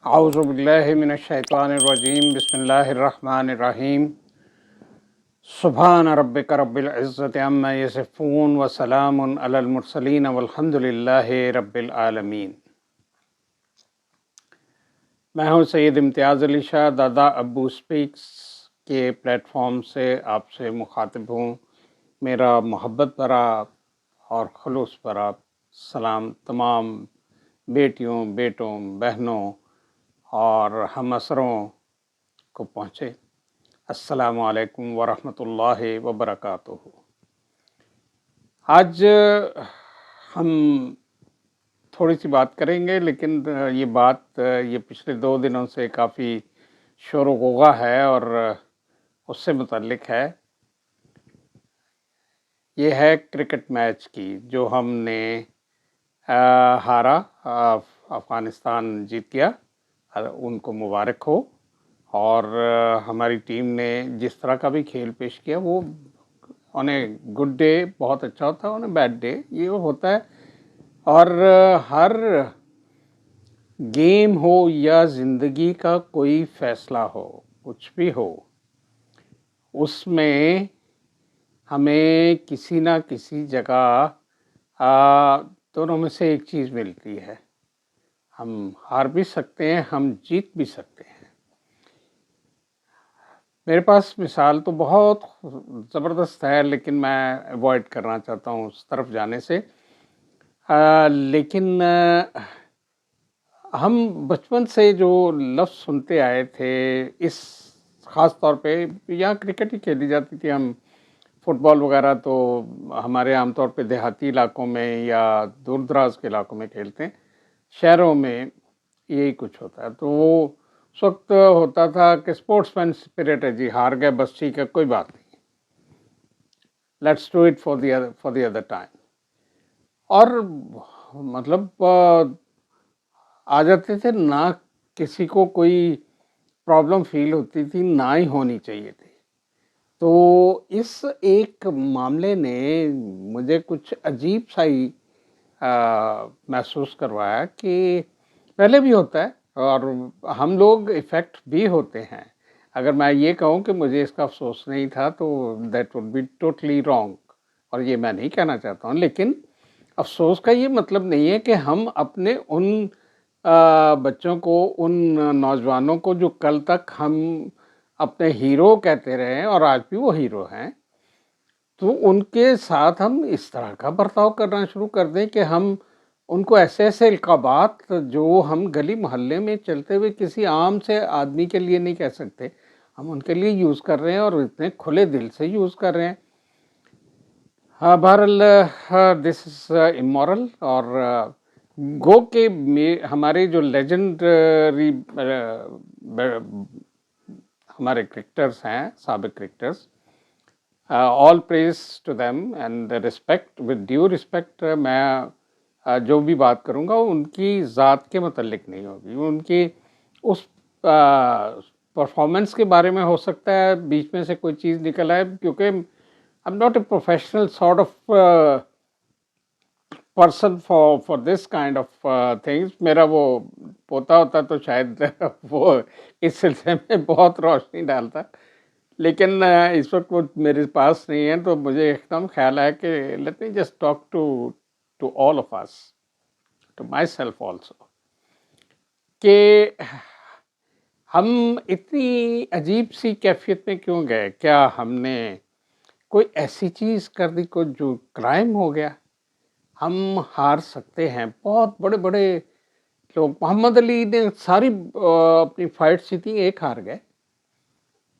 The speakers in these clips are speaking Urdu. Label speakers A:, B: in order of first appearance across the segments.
A: اعوذ باللہ من الشیطان الرجیم بسم اللہ الرحمن الرحیم سبحان ربک رب العزت عما یصفون وسلام علی المرسلین والحمد للہ رب العالمین۔ میں ہوں سید امتیاز علی شاہ، دادا ابو سپیکس کے پلیٹ فارم سے آپ سے مخاطب ہوں۔ میرا محبت بھرا اور خلوص بھرا سلام تمام بیٹیوں، بیٹوں، بہنوں اور ہم اسروں کو پہنچے۔ السلام علیکم ورحمۃ اللہ وبرکاتہ۔ آج ہم تھوڑی سی بات کریں گے، لیکن یہ پچھلے 2 دنوں سے کافی شور و غوغا ہے اور اس سے متعلق ہے۔ یہ ہے کرکٹ میچ کی جو ہم نے ہارا، افغانستان جیت گیا، ان کو مبارک ہو۔ اور ہماری ٹیم نے جس طرح کا بھی کھیل پیش کیا وہ آن اے گڈ ڈے بہت اچھا ہوتا ہے، آن اے بیڈ ڈے یہ ہوتا ہے۔ اور ہر گیم ہو یا زندگی کا کوئی فیصلہ ہو، کچھ بھی ہو، اس میں ہمیں کسی نہ کسی جگہ دونوں میں سے ایک چیز ملتی ہے۔ ہم ہار بھی سکتے ہیں، ہم جیت بھی سکتے ہیں۔ میرے پاس مثال تو بہت زبردست ہے، لیکن میں ایوائڈ کرنا چاہتا ہوں اس طرف جانے سے۔ لیکن ہم بچپن سے جو لفظ سنتے آئے تھے، اس خاص طور پہ یہاں کرکٹ ہی کھیلی جاتی تھی، ہم فٹ بال وغیرہ تو ہمارے عام طور پہ دیہاتی علاقوں میں یا دور دراز کے علاقوں میں کھیلتے ہیں، شہروں میں یہی کچھ ہوتا ہے۔ تو وہ اس وقت ہوتا تھا کہ اسپورٹس مین اسپرٹ ہے، جی ہار گئے بس ٹھیک ہے، کوئی بات نہیں، let's do it for the other time. اور مطلب آ جاتے تھے، نہ کسی کو کوئی پرابلم فیل ہوتی تھی، نہ ہی ہونی چاہیے تھی۔ تو اس ایک معاملے نے مجھے کچھ عجیب سا ہی محسوس کروایا کہ پہلے بھی ہوتا ہے اور ہم لوگ افیکٹ بھی ہوتے ہیں۔ اگر میں یہ کہوں کہ مجھے اس کا افسوس نہیں تھا تو that would be totally wrong, اور یہ میں نہیں کہنا چاہتا ہوں۔ لیکن افسوس کا یہ مطلب نہیں ہے کہ ہم اپنے ان بچوں کو، ان نوجوانوں کو جو کل تک ہم اپنے ہیرو کہتے رہے ہیں اور آج بھی وہ ہیرو ہیں، تو ان کے ساتھ ہم اس طرح کا برتاؤ کرنا شروع کر دیں کہ ہم ان کو ایسے ایسے القابات جو ہم گلی محلے میں چلتے ہوئے کسی عام سے آدمی کے لیے نہیں کہہ سکتے، ہم ان کے لیے یوز کر رہے ہیں اور اتنے کھلے دل سے یوز کر رہے ہیں۔ بہرحال دس از امورل، اور گو کہ ہمارے جو لیجنڈری ہمارے کرکٹرز ہیں، سابق cricketers, all praise to them and respect, with due respect. میں جو بھی بات کروں گا ان کی ذات کے متعلق نہیں ہوگی، ان کی اس پرفارمنس کے بارے میں ہو سکتا ہے بیچ میں سے کوئی چیز نکل آئے، کیونکہ I'm not a professional sort of person for this kind of things۔ میرا وہ پوتا ہوتا تو شاید وہ اس سلسلے میں بہت روشنی ڈالتا، لیکن اس وقت وہ میرے پاس نہیں ہے، تو مجھے ایک دم خیال ہے کہ let me just talk to all of us, to myself also، کہ ہم اتنی عجیب سی کیفیت میں کیوں گئے؟ کیا ہم نے کوئی ایسی چیز کر دی کو جو کرائم ہو گیا؟ ہم ہار سکتے ہیں، بہت بڑے بڑے لوگ، محمد علی نے ساری اپنی فائٹ جیتی، ایک ہار گئے،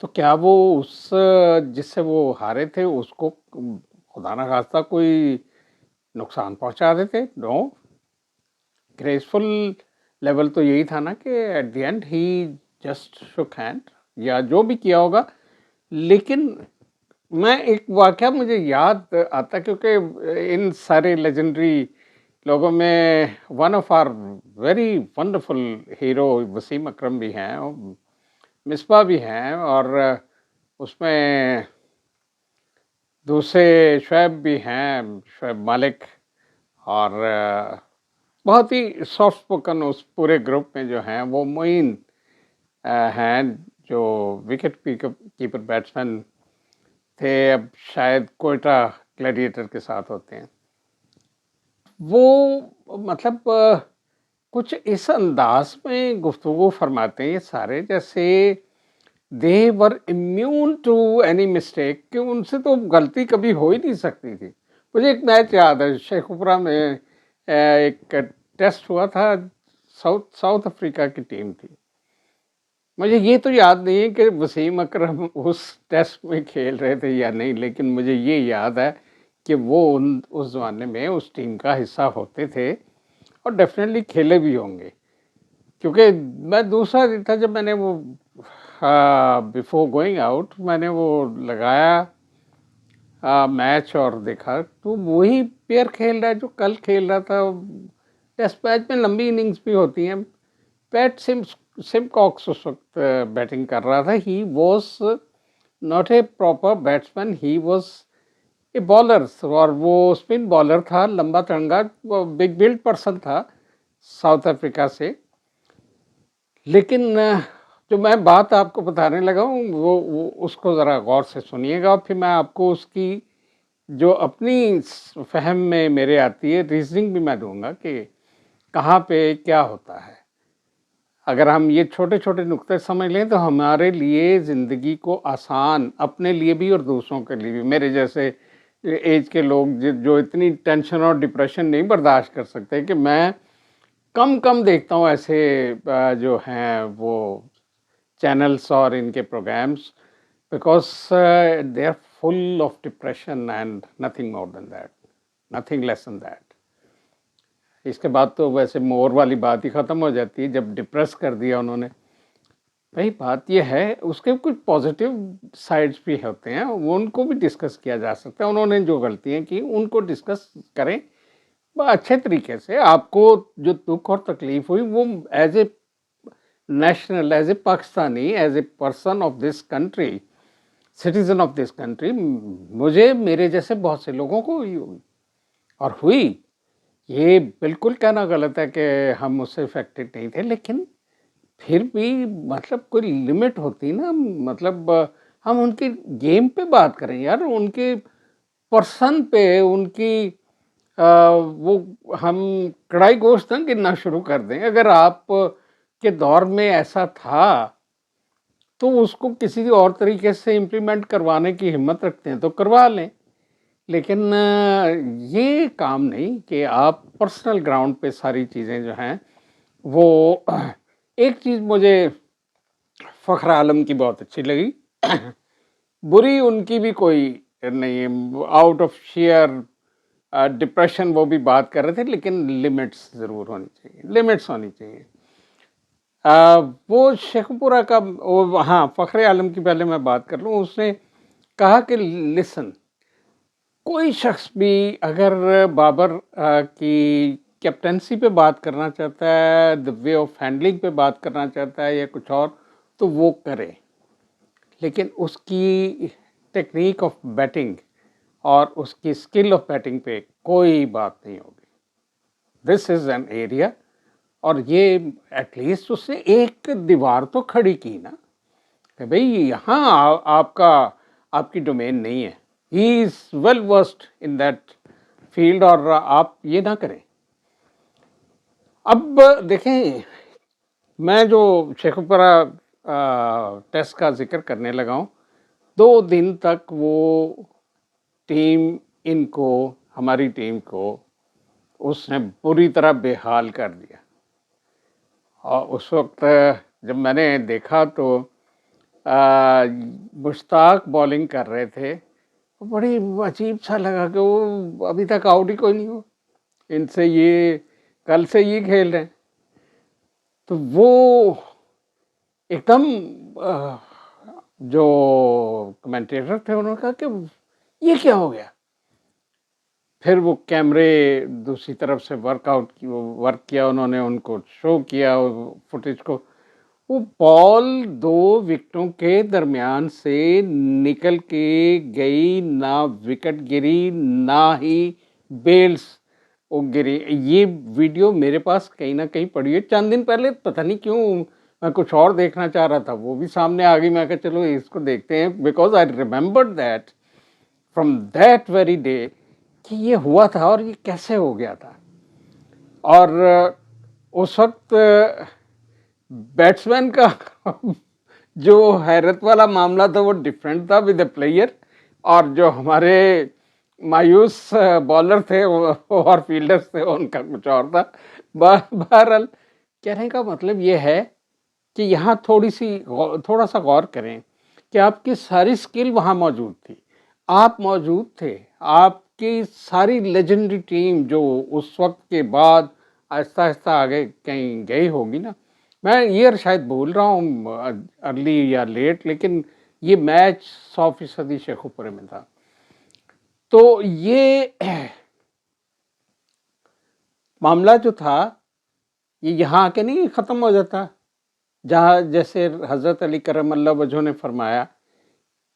A: تو کیا وہ اس جس سے وہ ہارے تھے اس کو خدا نہ خواستہ کوئی نقصان پہنچا دیتے؟ نو، گریسفل لیول تو یہی تھا نا کہ at the end he just shake hand یا جو بھی کیا ہوگا۔ لیکن میں ایک واقعہ مجھے یاد آتا، کیونکہ ان سارے لیجنڈری لوگوں میں one of our very wonderful hero Wasim Akram بھی ہیں، مصباح بھی ہیں، اور اس میں دوسرے شعیب بھی ہیں، شعیب مالک، اور بہت ہی سافٹ اسپوکن اس پورے گروپ میں جو ہیں وہ معین ہیں جو وکٹ کیپر بیٹسمین تھے، اب شاید کوئٹہ گلیڈیٹر کے ساتھ ہوتے ہیں. وہ مطلب کچھ اس انداز میں گفتگو فرماتے ہیں یہ سارے، جیسے دے ور امیون ٹو اینی مسٹیک، کہ ان سے تو غلطی کبھی ہو ہی نہیں سکتی تھی. مجھے ایک میچ یاد ہے شیخوپورہ میں، ایک ٹیسٹ ہوا تھا، ساؤتھ افریقہ کی ٹیم تھی. مجھے یہ تو یاد نہیں ہے کہ وسیم اکرم اس ٹیسٹ میں کھیل رہے تھے یا نہیں، لیکن مجھے یہ یاد ہے کہ وہ اس زمانے میں اس ٹیم کا حصہ ہوتے تھے اور ڈیفینیٹلی کھیلے بھی ہوں گے. کیونکہ میں دوسرا دن تھا جب میں نے وہ بیفور گوئنگ آؤٹ میں نے وہ لگایا میچ اور دیکھا تو وہی پیئر کھیل رہا ہے جو کل کھیل رہا تھا. ٹیسٹ میچ میں لمبی اننگز بھی ہوتی ہیں. پیٹ سمکاکس اس وقت بیٹنگ کر رہا تھا. He was not a proper batsman, he was a bowler, اور وہ اسپن بالر تھا، لمبا ترنگا، بگ بلڈ پرسن تھا ساؤتھ افریقہ سے. لیکن جو میں بات آپ کو بتانے لگا ہوں وہ اس کو ذرا غور سے سنیے گا، پھر میں آپ کو اس کی جو اپنی فہم میں میرے آتی ہے ریزننگ بھی میں دوں گا کہ کہاں پہ کیا ہوتا ہے. اگر ہم یہ چھوٹے چھوٹے نقطے سمجھ لیں تو ہمارے لیے زندگی کو آسان، اپنے لیے بھی اور دوسروں کے لیے بھی، میرے جیسے ایج کے لوگ جو اتنی ٹینشن اور ڈپریشن نہیں برداشت کر سکتے، کہ میں کم دیکھتا ہوں ایسے جو ہیں وہ چینلز اور ان کے programmes, because they are full of depression and nothing more than that, nothing less than that. اس کے بعد تو ویسے مور والی بات ہی ختم ہو جاتی ہے جب ڈپریس کر دیا انہوں نے. بھائی بات یہ ہے اس کے کچھ پازیٹیو سائڈز بھی ہوتے ہیں، وہ ان کو بھی ڈسکس کیا جا سکتا ہے. انہوں نے جو غلطیاں کی ان کو ڈسکس کریں اچھے طریقے سے. آپ کو جو دکھ اور تکلیف ہوئی وہ as a national, as a Pakistani, as a person of this country, citizen of this country, مجھے میرے جیسے بہت سے لوگوں کو ہوئی اور ہوئی. یہ بالکل کہنا غلط ہے کہ ہم اس سے افیکٹڈ نہیں تھے، لیکن پھر بھی مطلب کوئی لمٹ ہوتی نا. مطلب ہم ان کی گیم پہ بات کریں یار، ان کے پرسن پہ، ان کی وہ ہم کڑھائی گوشت نہ گننا شروع کر دیں. اگر آپ کے دور میں ایسا تھا تو اس کو کسی اور طریقے سے امپلیمنٹ کروانے کی ہمت رکھتے ہیں تو کروا لیں، لیکن یہ کام نہیں کہ آپ پرسنل گراؤنڈ پہ ساری چیزیں جو ہیں وہ. ایک چیز مجھے فخر عالم کی بہت اچھی لگی، بری ان کی بھی کوئی نہیں، آؤٹ آف شیئر ڈپریشن وہ بھی بات کر رہے تھے، لیکن لمٹس ضرور ہونی چاہیے، لمٹس ہونی چاہیے. وہ شیخوپورہ کا ہاں فخر عالم کی پہلے میں بات کر لوں. اس نے کہا کہ لسن، کوئی شخص بھی اگر بابر کی کیپٹنسی پہ بات کرنا چاہتا ہے، دا وے آف ہینڈلنگ پہ بات کرنا چاہتا ہے یا کچھ اور تو وہ کرے، لیکن اس کی ٹیکنیک آف بیٹنگ اور اس کی اسکل آف بیٹنگ پہ کوئی بات نہیں ہوگی. دس از این ایریا، اور یہ ایٹ لیسٹ اس نے ایک دیوار تو کھڑی کی نا کہ بھئی یہاں آپ کی ڈومین نہیں ہے. He is well versed in that field, اور آپ یہ نہ کریں. اب دیکھیں، میں جو شیخوپورہ ٹیسٹ کا ذکر کرنے لگا ہوں، 2 دن تک وہ ٹیم ان کو، ہماری ٹیم کو اس نے بری طرح بے حال کر دیا. اور اس وقت جب میں نے دیکھا تو مشتاق بالنگ کر رہے تھے، بڑی عجیب سا لگا کہ وہ ابھی تک آؤٹ ہی کوئی نہیں ہو، ان سے یہ کل سے یہ کھیل رہے ہیں. تو وہ ایک دم جو کمنٹیٹر تھے انہوں نے کہا کہ یہ کیا ہو گیا. پھر وہ کیمرے دوسری طرف سے ورک کیا، انہوں نے ان کو شو کیا فوٹیج کو. وہ بال 2 وکٹوں کے درمیان سے نکل کے گئی، نہ وکٹ گری نہ ہی بیلز وہ گری. یہ ویڈیو میرے پاس کہیں نہ کہیں پڑی ہے. چند دن پہلے پتہ نہیں کیوں میں کچھ اور دیکھنا چاہ رہا تھا, وہ بھی سامنے آ گئی. میں کہا چلو اس کو دیکھتے ہیں, because I remember that from that very day کہ یہ ہوا تھا اور یہ کیسے ہو گیا تھا. اور اس وقت بیٹسمین کا جو حیرت والا معاملہ تھا وہ ڈفرینٹ تھا ود اے پلیئر, اور جو ہمارے مایوس بالر تھے اور فیلڈرز تھے ان کا کچھ اور تھا. بہرحال کہنے کا مطلب یہ ہے کہ یہاں تھوڑا سا غور کریں کہ آپ کی ساری سکل وہاں موجود تھی, آپ موجود تھے, آپ کی ساری لیجنڈری ٹیم جو اس وقت کے بعد آہستہ آہستہ آگے کہیں گئی ہوگی نا. میں ایئر شاید بھول رہا ہوں ارلی یا لیٹ, لیکن یہ میچ 100% شیخو پورے میں تھا. تو یہ معاملہ جو تھا یہ یہاں آ کے نہیں ختم ہو جاتا, جہاں جیسے حضرت علی کرم اللہ وجہہ نے فرمایا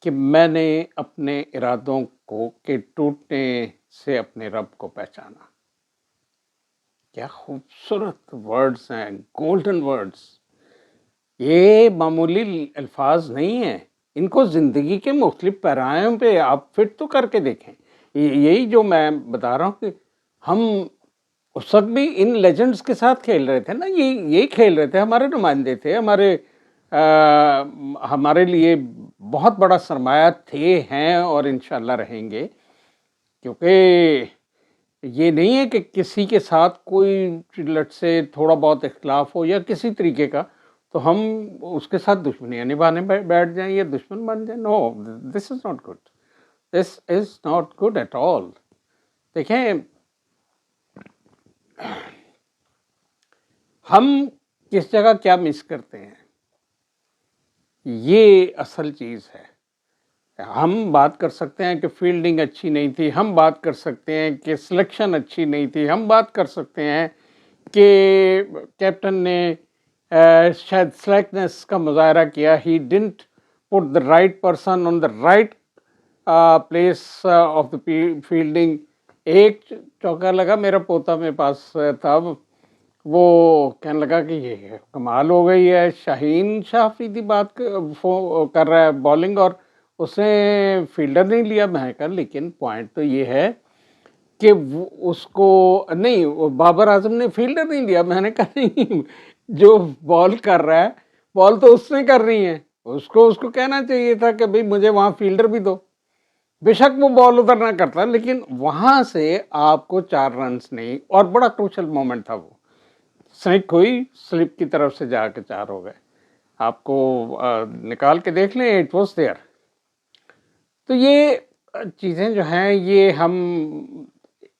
A: کہ میں نے اپنے ارادوں کو کے ٹوٹنے سے اپنے رب کو پہچانا. کیا خوبصورت ورڈز ہیں, گولڈن ورڈز. یہ معمولی الفاظ نہیں ہیں, ان کو زندگی کے مختلف پیرایوں پہ آپ فٹ تو کر کے دیکھیں. یہی جو میں بتا رہا ہوں کہ ہم اس وقت بھی ان لیجنڈز کے ساتھ کھیل رہے تھے نا, یہی کھیل رہے تھے, ہمارے نمائندے تھے, ہمارے لیے بہت بڑا سرمایہ تھے, ہیں اور انشاءاللہ رہیں گے. کیونکہ یہ نہیں ہے کہ کسی کے ساتھ کوئی لٹ سے تھوڑا بہت اختلاف ہو یا کسی طریقے کا تو ہم اس کے ساتھ دشمنیاں نبھانے بیٹھ جائیں یا دشمن بن جائیں. No, this is not good, this is not good at all. دیکھیں ہم کس جگہ کیا مس کرتے ہیں, یہ اصل چیز ہے. ہم بات کر سکتے ہیں کہ فیلڈنگ اچھی نہیں تھی, ہم بات کر سکتے ہیں کہ سلیکشن اچھی نہیں تھی, ہم بات کر سکتے ہیں کہ کیپٹن نے شاید سلیکٹنس کا مظاہرہ کیا, he didn't put the right person on the right place of the fielding. ایک چوکا لگا, میرا پوتا میرے پاس تھا, وہ کہنے لگا کہ یہ کمال ہو گئی ہے, شاہین شاہ افریدی بات کر رہا ہے بالنگ اور اس نے فیلڈر نہیں لیا. میں کہا لیکن پوائنٹ تو یہ ہے کہ اس کو نہیں, بابر اعظم نے فیلڈر نہیں لیا. میں نے کہا نہیں, جو بال کر رہا ہے بال تو اس نے کرنی ہے, اس کو کہنا چاہیے تھا کہ بھئی مجھے وہاں فیلڈر بھی دو. بے شک وہ بال ادھر نہ کرتا, لیکن وہاں سے آپ کو 4 رنز نہیں, اور بڑا کروشل مومنٹ تھا, وہ سنک ہوئی, سلپ کی طرف سے جا کے 4 ہو گئے. آپ کو نکال کے دیکھ لیں, اٹ واز دیئر. تو یہ چیزیں جو ہیں یہ ہم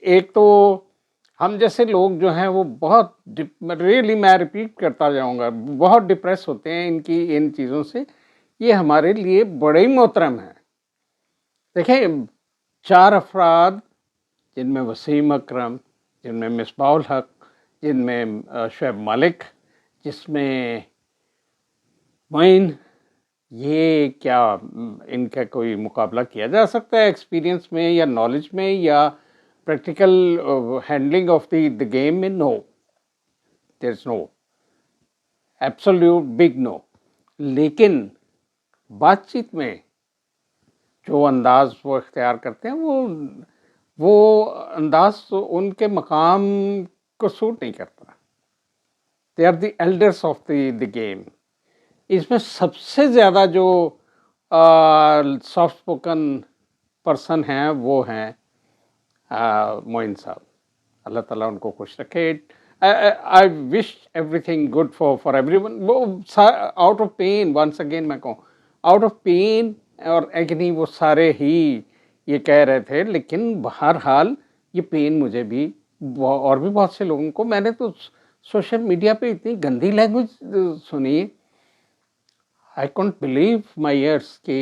A: ایک تو ہم جیسے لوگ جو ہیں وہ بہت ریئلی میں ریپیٹ کرتا جاؤں گا, بہت ڈپریس ہوتے ہیں ان چیزوں سے. یہ ہمارے لیے بڑے ہی محترم ہیں. دیکھیں 4 افراد جن میں وسیم اکرم, جن میں مصباح الحق, جن میں شعیب ملک, جس میں معین, یہ کیا ان کا کوئی مقابلہ کیا جا سکتا ہے ایکسپیرینس میں یا نالج میں یا practical handling of the game میں؟ نو, دیر از نو, ایبسلیوٹ بگ نو. لیکن بات چیت میں جو انداز وہ اختیار کرتے ہیں وہ انداز ان کے مقام کو سوٹ نہیں کرتا. They are the elders of the game. اس میں سب سے زیادہ جو سافٹ اسپوکن پرسن ہیں وہ ہیں معین صاحب, اللہ تعالیٰ ان کو خوش رکھے. I wish everything good for everyone. وہ out of pain, once again میں کہوں آؤٹ آف پین اور ایگنی وہ سارے ہی یہ کہہ رہے تھے. لیکن بہرحال یہ پین مجھے بھی اور بھی بہت سے لوگوں کو, میں نے تو سوشل میڈیا پہ اتنی گندی لینگویج سنی, I can't believe my ears کہ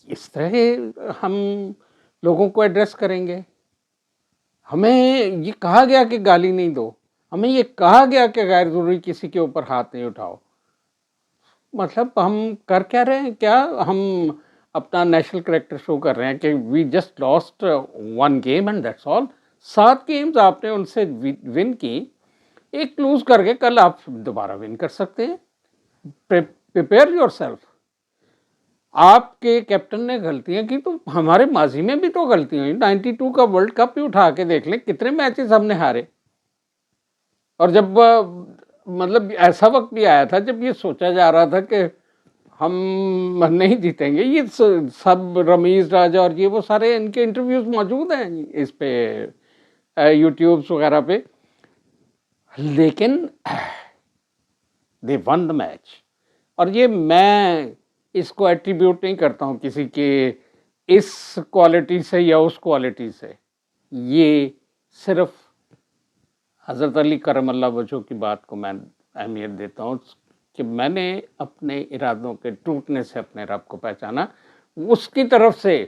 A: اس طرح ہم لوگوں کو ایڈریس کریں گے. ہمیں یہ کہا گیا کہ گالی نہیں دو, ہمیں یہ کہا گیا کہ غیر ضروری کسی کے اوپر ہاتھ نہیں اٹھاؤ. مطلب ہم کر کیا رہے ہیں؟ کیا ہم اپنا نیشنل کریکٹر شو کر رہے ہیں کہ we just lost 1 game and that's all. 7 games آپ نے ان سے ون کی، ایک لوز کر کے کل آپ دوبارہ ون کر سکتے ہیں. Prepare your self. آپ کے کیپٹن نے غلطیاں کی تو ہمارے ماضی میں بھی تو غلطیاں ہوئی. 92 کا ورلڈ کپ ہی اٹھا کے دیکھ لیں کتنے میچز ہم نے ہارے. اور جب مطلب ایسا وقت بھی آیا تھا جب یہ سوچا جا رہا تھا کہ ہم نہیں جیتیں گے. یہ سب رمیز راجہ اور یہ وہ سارے ان کے انٹرویوز موجود ہیں اس پہ یوٹیوبس وغیرہ پہ. لیکن دے ون دا میچ. اور یہ میں اس کو ایٹریبیوٹ نہیں کرتا ہوں کسی کے اس کوالٹی سے یا اس کوالٹی سے. یہ صرف حضرت علی کرم اللہ وجہہ کی بات کو میں اہمیت دیتا ہوں کہ میں نے اپنے ارادوں کے ٹوٹنے سے اپنے رب کو پہچانا. اس کی طرف سے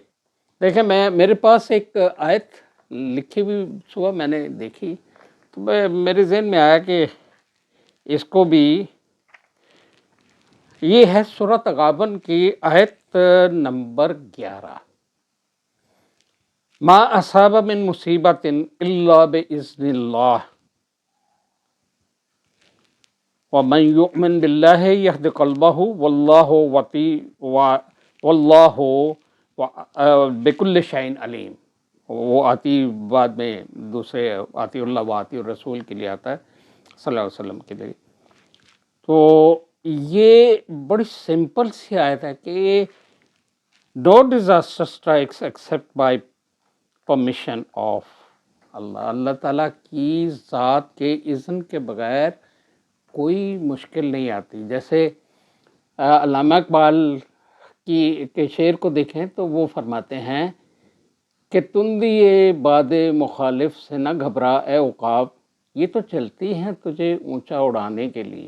A: دیکھیں میرے پاس ایک آیت لکھی ہوئی صبح میں نے دیکھی تو میرے ذہن میں آیا کہ اس کو بھی، یہ ہے سورہ تغابن کی آیت نمبر 11. ما اصاب من مصیبت الا باذن اللہ ومن یؤمن باللہ یہد قلبہ واللہ بکل شیء علیم. وہ آتی بعد میں دوسرے آتی اللہ و آتی الرسول کے لیے آتا ہے صلی اللہ علیہ وسلم کے لیے. تو یہ بڑی سمپل سی آیت ہے کہ no disaster strikes except by permission of اللہ. اللہ تعالیٰ کی ذات کے اذن کے بغیر کوئی مشکل نہیں آتی. جیسے علامہ اقبال کے شعر کو دیکھیں تو وہ فرماتے ہیں کہ تندی باد مخالف سے نہ گھبرا اے عقاب، یہ تو چلتی ہیں تجھے اونچا اڑانے کے لیے.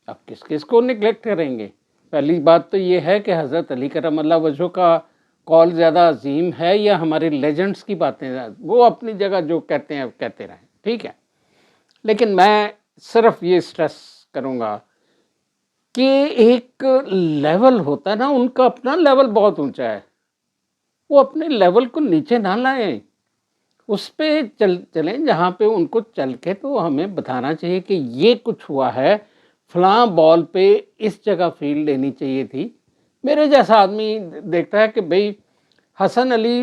A: اب کس کو نگلیکٹ کریں گے؟ پہلی بات تو یہ ہے کہ حضرت علی کرم اللہ وجہہ کا قول زیادہ عظیم ہے یا ہمارے لیجنڈس کی باتیں؟ وہ اپنی جگہ جو کہتے ہیں کہتے رہیں، ٹھیک ہے. لیکن میں صرف یہ سٹریس کروں گا کہ ایک لیول ہوتا ہے نا، ان کا اپنا لیول بہت اونچا ہے، وہ اپنے لیول کو نیچے نہ لائیں، اس پہ چلیں جہاں پہ ان کو چل کے تو ہمیں بتانا چاہیے کہ یہ کچھ ہوا ہے، فلاں بال پہ اس جگہ فیلڈ لینی چاہیے تھی. میرے جیسا آدمی دیکھتا ہے کہ بھئی Hasan Ali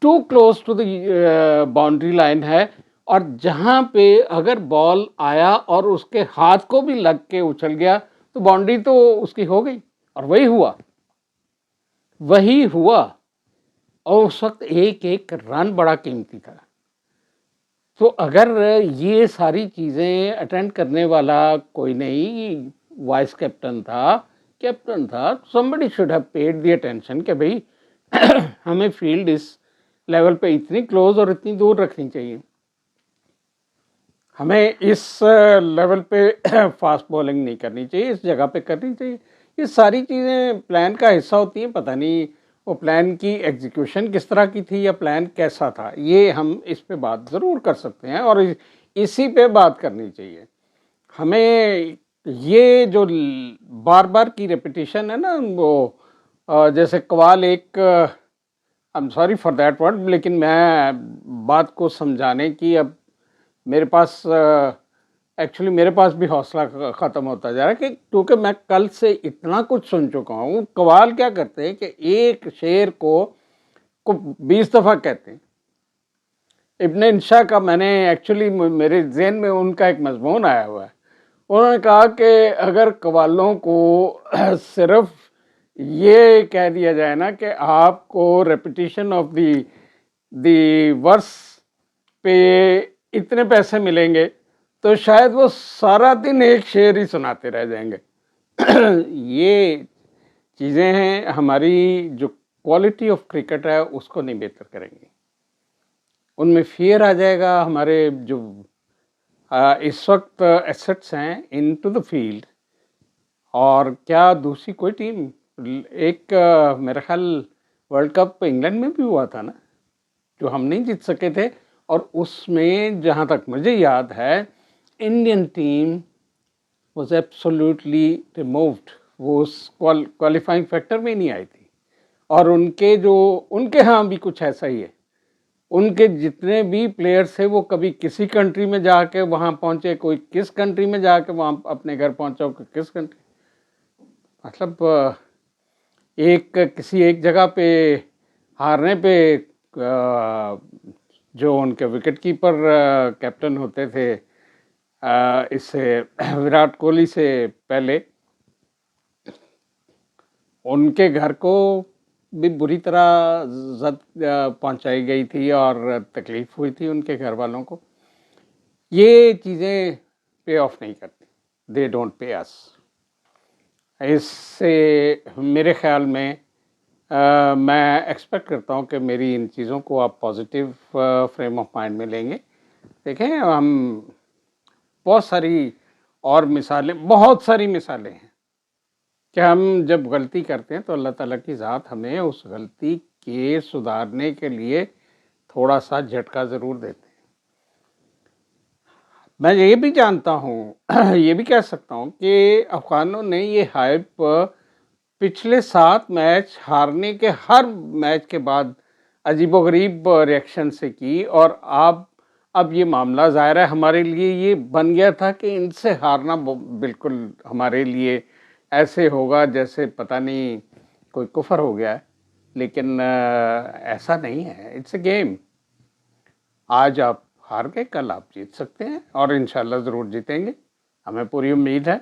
A: too close to the boundary line ہے، اور جہاں پہ اگر بال آیا اور اس کے ہاتھ کو بھی لگ کے اچھل گیا تو باؤنڈری تو اس کی ہو گئی. اور وہی ہوا اور اس وقت ایک رن بڑا قیمتی تھا. تو اگر یہ ساری چیزیں اٹینڈ کرنے والا کوئی نہیں، وائس کیپٹن تھا، somebody should have paid the attention کہ بھئی ہمیں فیلڈ اس لیول پہ اتنی کلوز اور اتنی دور رکھنی چاہیے، ہمیں اس لیول پہ فاسٹ بولنگ نہیں کرنی چاہیے، اس جگہ پہ کرنی چاہیے. یہ ساری چیزیں پلان کا حصہ ہوتی ہیں. پتہ نہیں وہ پلان کی ایگزیکیوشن کس طرح کی تھی یا پلان کیسا تھا، یہ ہم اس پہ بات ضرور کر سکتے ہیں اور اسی پہ بات کرنی چاہیے. ہمیں یہ جو بار بار کی ریپیٹیشن ہے نا، وہ جیسے قوال ایک I'm sorry for that word، لیکن میں بات کو سمجھانے کی اب میرے پاس ایکچولی میرے پاس بھی حوصلہ ختم ہوتا جا رہا ہے کہ کیونکہ میں کل سے اتنا کچھ سن چکا ہوں. قوال کیا کرتے ہیں کہ ایک شعر کو 20 دفعہ کہتے ہیں. ابن انشا کا میں نے ایکچولی میرے ذہن میں ان کا ایک مضمون آیا ہوا ہے. انہوں نے کہا کہ اگر قوالوں کو صرف یہ کہہ دیا جائے نا کہ آپ کو ریپیٹیشن آف دی ورس پہ اتنے پیسے ملیں گے تو شاید وہ سارا دن ایک شعر ہی سناتے رہ جائیں گے. یہ چیزیں ہیں، ہماری جو کوالٹی آف کرکٹ ہے اس کو نہیں بہتر کریں گی. ان میں فیئر آ جائے گا. ہمارے جو اس وقت ایسٹس ہیں ان ٹو دا فیلڈ، اور کیا دوسری کوئی ٹیم، ایک میرا خیال ورلڈ کپ انگلینڈ میں بھی ہوا تھا نا جو ہم نہیں جیت سکے تھے، اور اس میں جہاں تک مجھے یاد ہے Indian team was absolutely removed. وہ اس کوالیفائنگ فیکٹر میں نہیں آئی تھی. اور ان کے ہاں بھی کچھ ایسا ہی ہے. ان کے جتنے بھی پلیئرس تھے وہ کبھی کسی کنٹری میں جا کے وہاں پہنچے، کوئی کس کنٹری میں جا کے وہاں اپنے گھر پہنچا، کوئی کس کنٹری، مطلب ایک کسی ایک جگہ پہ ہارنے پہ جو ان کے وکٹ کیپر کیپٹن ہوتے تھے اس سے وراٹ کوہلی سے پہلے، ان کے گھر کو بھی بری طرح زد پہنچائی گئی تھی اور تکلیف ہوئی تھی ان کے گھر والوں کو. یہ چیزیں پے آف نہیں کرتی، دے ڈونٹ پے اس. اس سے میرے خیال میں میں ایکسپیکٹ کرتا ہوں کہ میری ان چیزوں کو آپ پازیٹیو فریم آف مائنڈ میں لیں گے. دیکھیں ہم بہت ساری اور مثالیں، بہت ساری مثالیں ہیں کہ ہم جب غلطی کرتے ہیں تو اللہ تعالیٰ کی ذات ہمیں اس غلطی کے سدھارنے کے لیے تھوڑا سا جھٹکا ضرور دیتے ہیں. میں یہ بھی جانتا ہوں، یہ بھی کہہ سکتا ہوں کہ افغانوں نے یہ ہائپ پچھلے 7 میچ ہارنے کے ہر میچ کے بعد عجیب و غریب ریئیکشن سے کی، اور اب یہ معاملہ ظاہر ہے ہمارے لیے یہ بن گیا تھا کہ ان سے ہارنا بالکل ہمارے لیے ایسے ہوگا جیسے پتہ نہیں کوئی کفر ہو گیا ہے. لیکن ایسا نہیں ہے، اٹس اے گیم. آج آپ ہار گئے، کل آپ جیت سکتے ہیں اور انشاءاللہ ضرور جیتیں گے، ہمیں پوری امید ہے.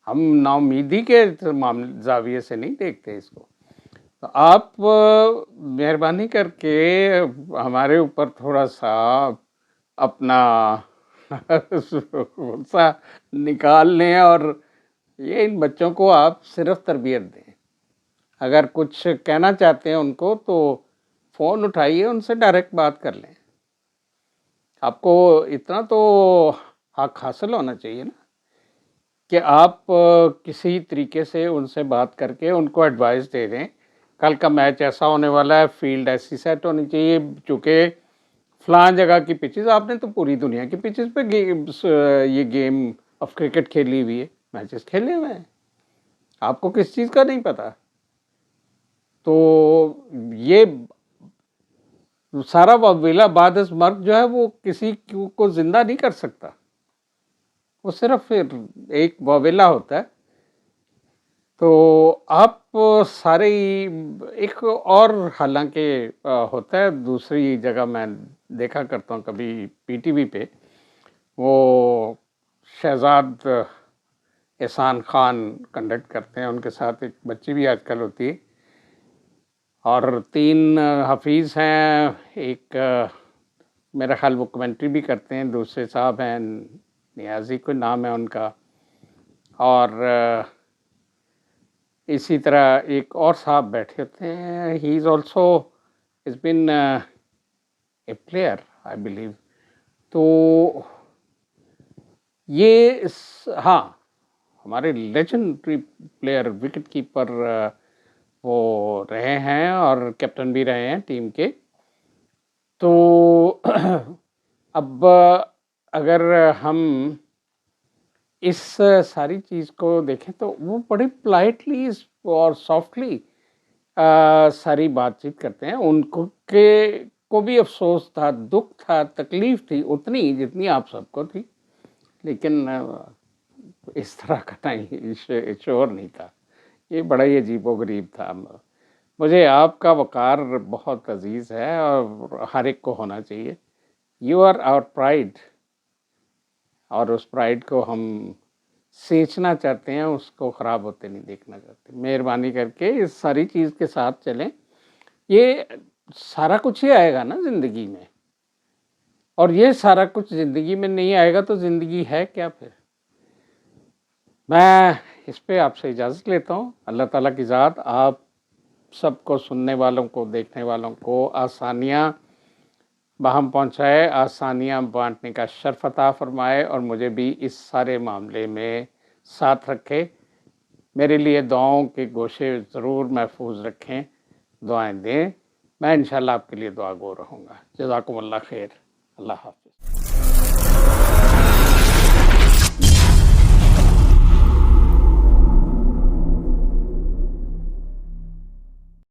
A: ہم نا امیدی کے زاویے سے نہیں دیکھتے اس کو. تو آپ مہربانی کر کے ہمارے اوپر تھوڑا سا اپنا غصہ نکال لیں اور یہ ان بچوں کو آپ صرف تربیت دیں. اگر کچھ کہنا چاہتے ہیں ان کو تو فون اٹھائیے، ان سے ڈائریکٹ بات کر لیں. آپ کو اتنا تو حق حاصل ہونا چاہیے نا کہ آپ کسی طریقے سے ان سے بات کر کے ان کو ایڈوائس دے دیں. کل کا میچ ایسا ہونے والا ہے، فیلڈ ایسی سیٹ ہونی چاہیے، چونکہ فلاں جگہ کی پچز، آپ نے تو پوری دنیا کی پچز پہ یہ گیم آف کرکٹ کھیلی ہوئی ہے، میچز کھیلے ہوئے ہیں، آپ کو کس چیز کا نہیں پتا؟ تو یہ سارا واویلا بعد از مرگ جو ہے وہ کسی کو زندہ نہیں کر سکتا، وہ صرف ایک واویلا ہوتا ہے. تو آپ سارے ایک اور حالانکہ ہوتا ہے دوسری جگہ، میں دیکھا کرتا ہوں کبھی پی ٹی وی پہ، وہ شہزاد احسان خان کنڈکٹ کرتے ہیں، ان کے ساتھ ایک بچی بھی آج کل ہوتی ہے، اور 3 حفیظ ہیں. ایک میرا خیال وہ کمنٹری بھی کرتے ہیں، دوسرے صاحب ہیں نیازی کوئی نام ہے ان کا، اور اسی طرح ایک اور صاحب بیٹھے ہوتے ہیں، he is also is been a player I believe. تو یہ ہاں ہمارے لیجنڈری پلیئر وکٹ کیپر وہ رہے ہیں اور کیپٹن بھی رہے ہیں ٹیم کے. تو اب اگر ہم اس ساری چیز کو دیکھیں تو وہ بڑے پلائٹلی اور سافٹلی ساری بات چیت کرتے ہیں. ان کو بھی افسوس تھا، دکھ تھا، تکلیف تھی اتنی جتنی آپ سب کو تھی، لیکن اس طرح کا نہیں شعور نہیں تھا. یہ بڑا ہی عجیب و غریب تھا. مجھے آپ کا وقار بہت عزیز ہے اور ہر ایک کو ہونا چاہیے. یو آر آور پرائڈ، اور اس پرائڈ کو ہم سینچنا چاہتے ہیں، اس کو خراب ہوتے نہیں دیکھنا چاہتے. مہربانی کر کے اس ساری چیز کے ساتھ چلیں. یہ سارا کچھ ہی آئے گا نا زندگی میں، اور یہ سارا کچھ زندگی میں نہیں آئے گا تو زندگی ہے کیا پھر؟ میں اس پہ آپ سے اجازت لیتا ہوں. اللہ تعالیٰ کی ذات آپ سب کو، سننے والوں کو، دیکھنے والوں کو آسانیاں باہم پہنچائے، آسانیاں بانٹنے کا شرف عطا فرمائے، اور مجھے بھی اس سارے معاملے میں ساتھ رکھے. میرے لیے دعاؤں کے گوشے ضرور محفوظ رکھیں، دعائیں دیں. میں انشاءاللہ آپ کے لیے دعا گو رہوں گا. جزاکم اللہ خیر. اللہ حافظ.